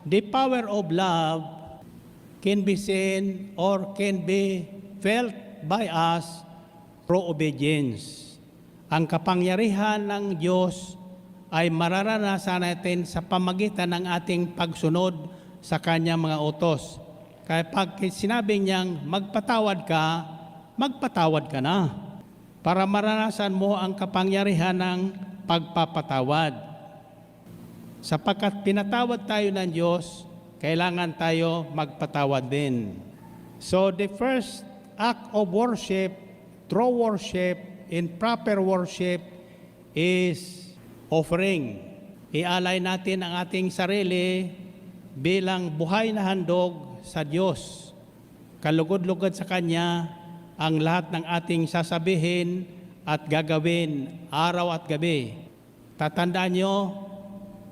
The power of love can be seen or can be felt by us through obedience. Ang kapangyarihan ng Diyos ay mararanasan natin sa pamagitan ng ating pagsunod sa Kanyang mga utos. Kaya pag sinabi niyang magpatawad ka na para maranasan mo ang kapangyarihan ng pagpapatawad. Sapagkat pinatawad tayo ng Diyos, kailangan tayo magpatawad din. So the first act of worship, true worship, in proper worship is offering. Ialay natin ang ating sarili bilang buhay na handog sa Diyos. Kalugod-lugod sa Kanya ang lahat ng ating sasabihin at gagawin araw at gabi. Tatandaan nyo,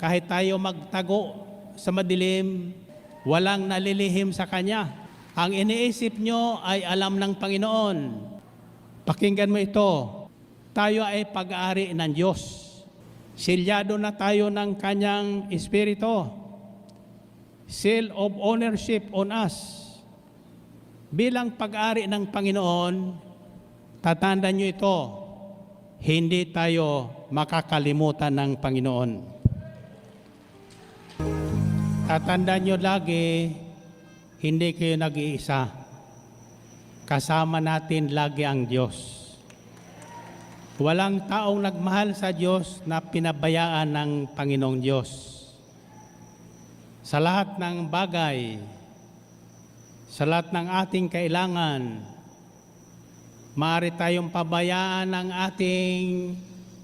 kahit tayo magtago sa madilim, walang nalilihim sa Kanya. Ang iniisip nyo ay alam ng Panginoon. Pakinggan mo ito, tayo ay pag-aari ng Diyos. Silyado na tayo ng Kanyang Espiritu. Seal of ownership on us. Bilang pag-aari ng Panginoon, tatandaan nyo ito, hindi tayo makakalimutan ng Panginoon. Tatandaan nyo lagi, hindi kayo nag-iisa. Kasama natin lagi ang Diyos. Walang taong nagmahal sa Diyos na pinabayaan ng Panginoong Diyos. Sa lahat ng bagay, sa lahat ng ating kailangan, maaari tayong pabayaan ng ating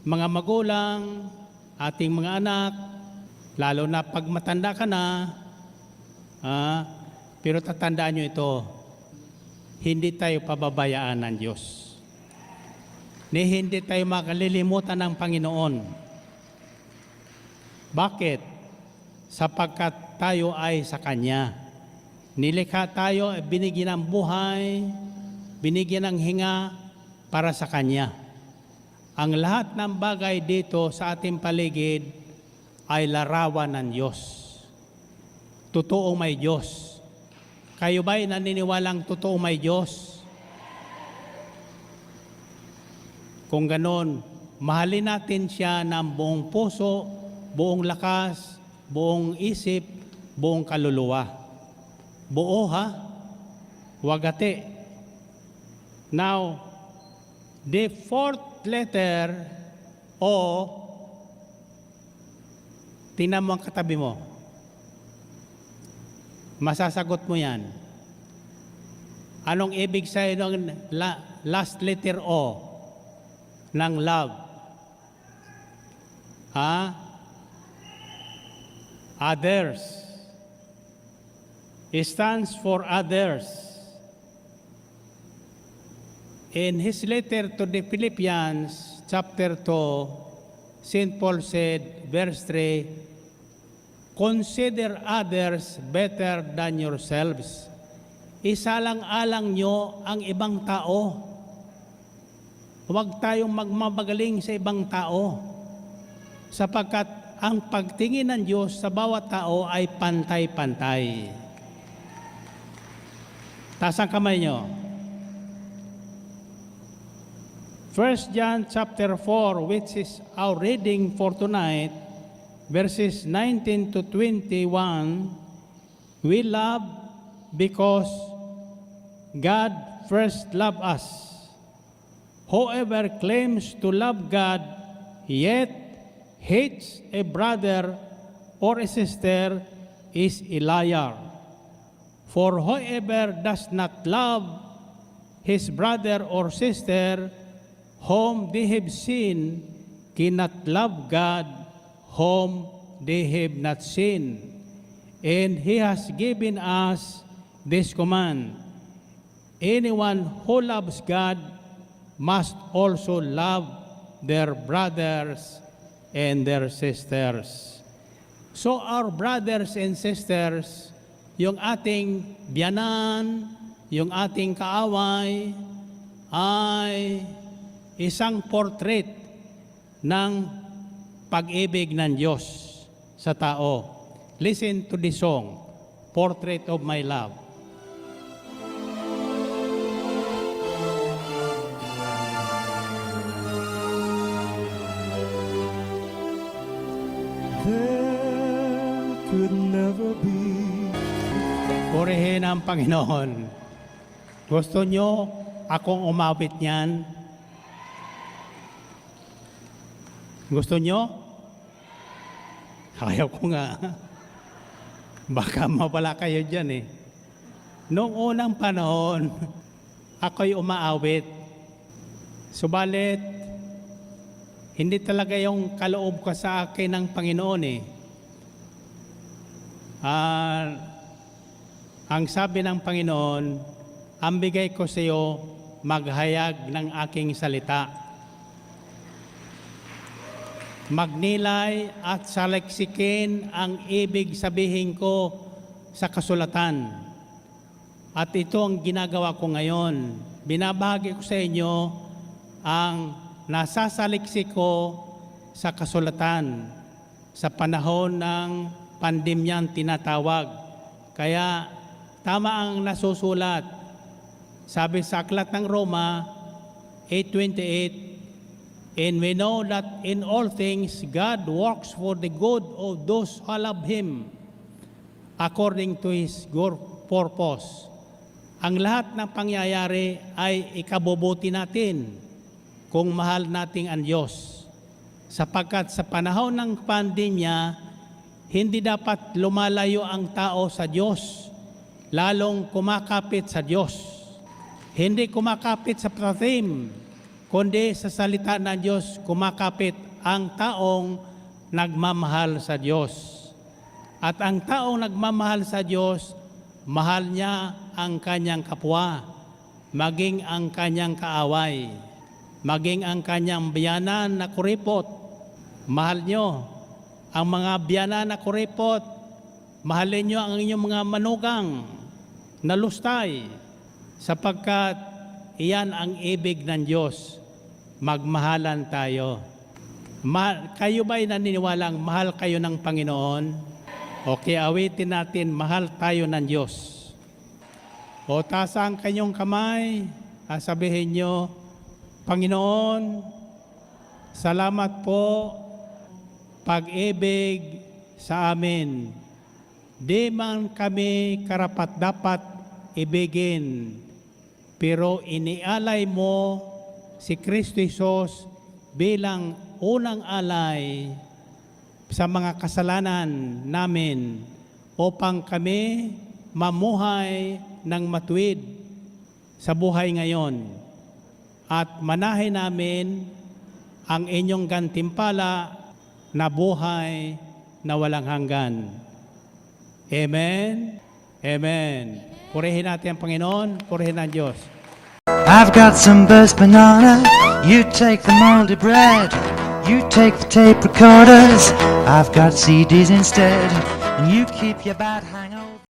mga magulang, ating mga anak, lalo na pag matanda ka na, pero tatandaan nyo ito, hindi tayo pababayaan ng Diyos. Hindi tayo makalilimutan ng Panginoon. Bakit? Sapagkat tayo ay sa Kanya. Nilikha tayo, binigyan ng buhay, binigyan ng hinga para sa Kanya. Ang lahat ng bagay dito sa ating paligid ay larawan ng Diyos. Totoong may Diyos. Kayo ba'y naniniwalang totoo may Diyos? Kung ganon, mahalin natin siya ng buong puso, buong lakas, buong isip, buong kaluluwa. Buo ha? Wagate. Now, the fourth letter O, tingnan mo ang katabi mo. Masasagot mo yan. Anong ibig sabihin ng last letter O ng love? Others. It stands for others. In his letter to the Philippians, chapter 2, St. Paul said, verse 3, consider others better than yourselves. Isalang-alang nyo ang ibang tao. Huwag tayong magmamagaling sa ibang tao. Sapagkat ang pagtingin ng Diyos sa bawat tao ay pantay-pantay. Taas ang kamay nyo. 1 John chapter 4, which is our reading for tonight, verses 19 to 21, we love because God first loved us. Whoever claims to love God yet hates a brother or a sister is a liar. For whoever does not love his brother or sister whom they have seen cannot love God whom they have not seen. And He has given us this command: anyone who loves God must also love their brothers and their sisters. So our brothers and sisters, yung ating biyanan, yung ating kaaway, ay isang portrait ng pag-ibig ng Diyos sa tao. Listen to the song, Portrait of My Love. There could never be. Purihin ang Panginoon. Gusto nyo akong umawit niyan? Gusto nyo? Ayaw ko nga. Baka mawala kayo dyan eh. Noong unang panahon, ako'y umaawit. Subalit, hindi talaga yung kaloob ko sa akin ng Panginoon eh. Ang sabi ng Panginoon, ang bigay ko sa iyo, maghayag ng aking salita. Magnilay at saliksikin ang ibig sabihin ko sa kasulatan. At ito ang ginagawa ko ngayon. Binabahagi ko sa inyo ang nasasaliksik ko sa kasulatan sa panahon ng pandemyang tinatawag. Kaya tama ang nasusulat. Sabi sa aklat ng Roma 8:28, and we know that in all things God works for the good of those who love Him according to His good purpose. Ang lahat ng pangyayari ay ikabubuti natin kung mahal nating ang Diyos. Sapagkat sa panahon ng pandemya, hindi dapat lumalayo ang tao sa Diyos, lalong kumakapit sa Diyos. Hindi kumakapit sa pratim, kundi sa salita ng Diyos kumakapit ang taong nagmamahal sa Diyos. At ang taong nagmamahal sa Diyos, mahal niya ang kanyang kapwa, maging ang kanyang kaaway, maging ang kanyang biyanan na kuripot. Mahal niyo ang mga biyanan na kuripot, mahalin niyo ang inyong mga manugang na lustay, sapagkat iyan ang ibig ng Diyos. Magmahalan tayo. Kayo ba'y naniniwalang mahal kayo ng Panginoon? Okay, awitin natin, mahal tayo ng Diyos. O taas ang kanyong kamay, sabihin nyo, Panginoon, salamat po, pag-ibig sa amin. Di man kami karapat-dapat ibigin, pero inialay mo si Kristo Jesus bilang unang alay sa mga kasalanan namin upang kami mamuhay ng matuwid sa buhay ngayon at manahin namin ang inyong gantimpala na buhay na walang hanggan. Amen. Amen. Purihin natin ang Panginoon, purihin ang Diyos. I've got some burst banana, you take the moldy bread, you take the tape recorders, I've got CDs instead, and you keep your bad hangover.